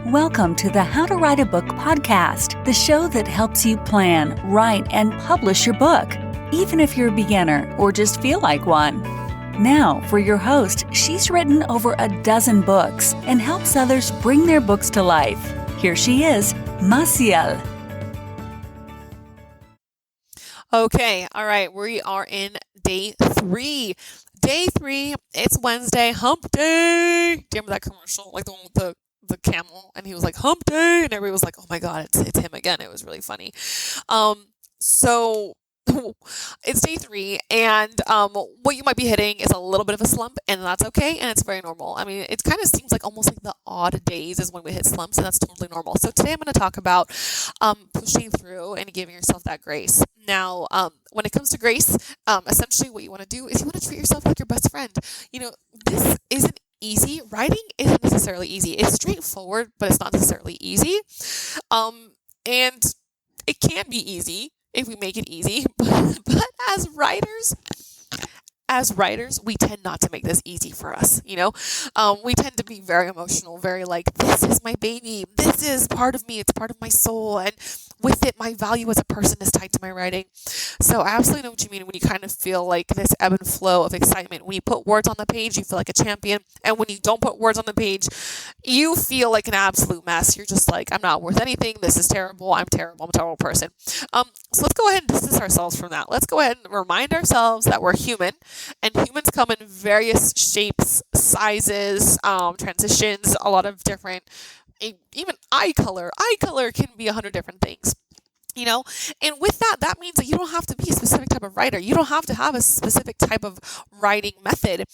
Welcome to the How to Write a Book podcast, the show that helps you plan, write, and publish your book, even if you're a beginner or just feel like one. Now, for your host, she's written over a dozen books and helps others bring their books to life. Here she is, Maciel. Okay, all right, we are in day 3. Day 3, it's Wednesday, hump day. Do you remember that commercial? Like the one with the camel, and he was like, hump day, and everybody was like, oh my god, it's him again. It was really funny. So it's day 3, and what you might be hitting is a little bit of a slump, and that's okay, and it's very normal. I mean, it kind of seems like almost like the odd days is when we hit slumps, and that's totally normal. So today I'm going to talk about pushing through and giving yourself that grace. Now, when it comes to grace, essentially what you want to do is you want to treat yourself like your best friend. You know, this isn't easy. Writing isn't necessarily easy. It's straightforward, but it's not necessarily easy. And it can be easy if we make it easy, but as writers, we tend not to make this easy for us, you know? We tend to be very emotional, very like, this is my baby, this is part of me, it's part of my soul, and with it, my value as a person is tied to my writing. So I absolutely know what you mean when you kind of feel like this ebb and flow of excitement. When you put words on the page, you feel like a champion, and when you don't put words on the page, you feel like an absolute mess. You're just like, I'm not worth anything, this is terrible, I'm terrible, I'm a terrible person. So let's go ahead and distance ourselves from that. Let's go ahead and remind ourselves that we're human, and humans come in various shapes, sizes, transitions, a lot of different, even eye color. Eye color can be 100 different things, you know? And with that, that means that you don't have to be a specific type of writer. You don't have to have a specific type of writing method.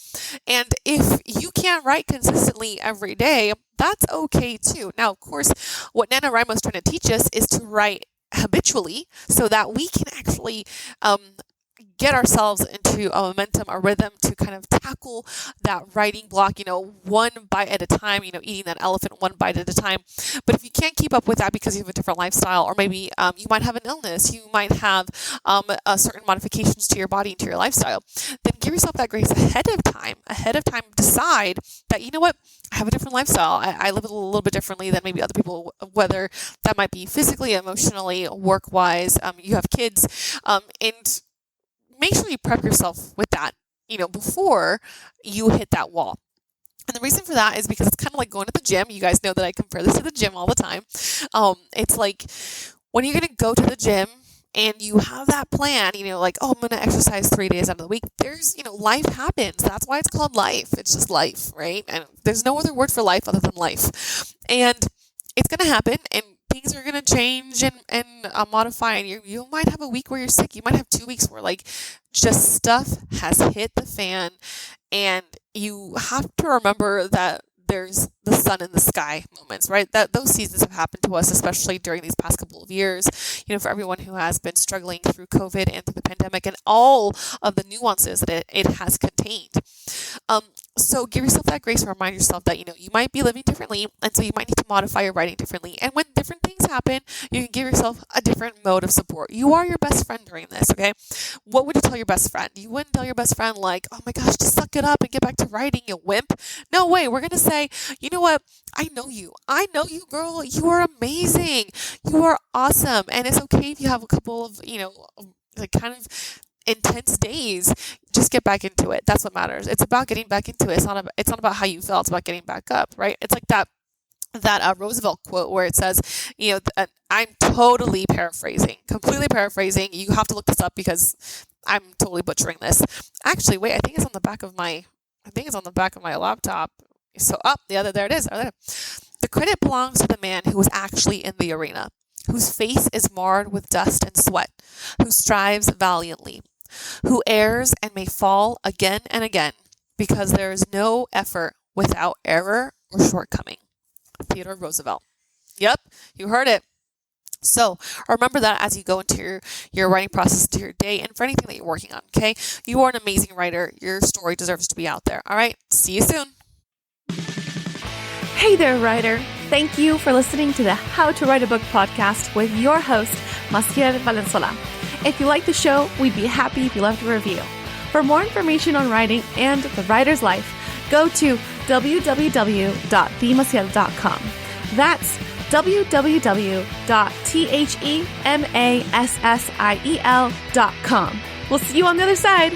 And if you can't write consistently every day, that's okay too. Now, of course, what Nanowrimo is trying to teach us is to write habitually so that we can actually get ourselves into a momentum, a rhythm to kind of tackle that writing block, you know, one bite at a time, you know, eating that elephant one bite at a time. But if you can't keep up with that because you have a different lifestyle, or maybe you might have an illness, you might have certain modifications to your body and to your lifestyle, then give yourself that grace ahead of time. Decide that, you know what, I have a different lifestyle. I live a little bit differently than maybe other people, whether that might be physically, emotionally, work-wise, you have kids, and make sure you prep yourself with that, you know, before you hit that wall. And the reason for that is because it's kind of like going to the gym. You guys know that I compare this to the gym all the time. It's like when you're going to go to the gym and you have that plan, you know, like, oh, I'm going to exercise 3 days out of the week. There's, you know, life happens. That's why it's called life. It's just life, right? And there's no other word for life other than life. And it's going to happen, and things are going to change and modify, and you might have a week where you're sick. You might have 2 weeks where like just stuff has hit the fan, and you have to remember that there's the sun in the sky moments, right? That those seasons have happened to us, especially during these past couple of years. You know, for everyone who has been struggling through COVID and through the pandemic and all of the nuances that it has contained. So give yourself that grace and remind yourself that, you know, you might be living differently, and so you might need to modify your writing differently. And when different things happen, you can give yourself a different mode of support. You are your best friend during this, okay? What would you tell your best friend? You wouldn't tell your best friend like, oh my gosh, just suck it up and get back to writing, you wimp. No way. We're going to say, you know what? I know you, girl. You are amazing. You are awesome. And it's okay if you have a couple of, you know, like kind of intense days. Just get back into it. That's what matters. It's about getting back into it. It's not about how you felt. It's about getting back up, right? It's like that Roosevelt quote where it says, you know, I'm totally paraphrasing, completely paraphrasing. You have to look this up because I'm totally butchering this. Actually, wait, I think it's on the back of my laptop. So there it is. The credit belongs to the man who was actually in the arena, whose face is marred with dust and sweat, who strives valiantly, who errs and may fall again and again, because there is no effort without error or shortcoming. Theodore Roosevelt. Yep, you heard it. So remember that as you go into your writing process, into your day, and for anything that you're working on, okay? You are an amazing writer. Your story deserves to be out there. All right, see you soon. Hey there, writer. Thank you for listening to the How to Write a Book podcast with your host, Maciel Valenzuela. If you like the show, we'd be happy if you left a review. For more information on writing and the writer's life, go to www.themaciel.com. That's www.themassiel.com. We'll see you on the other side.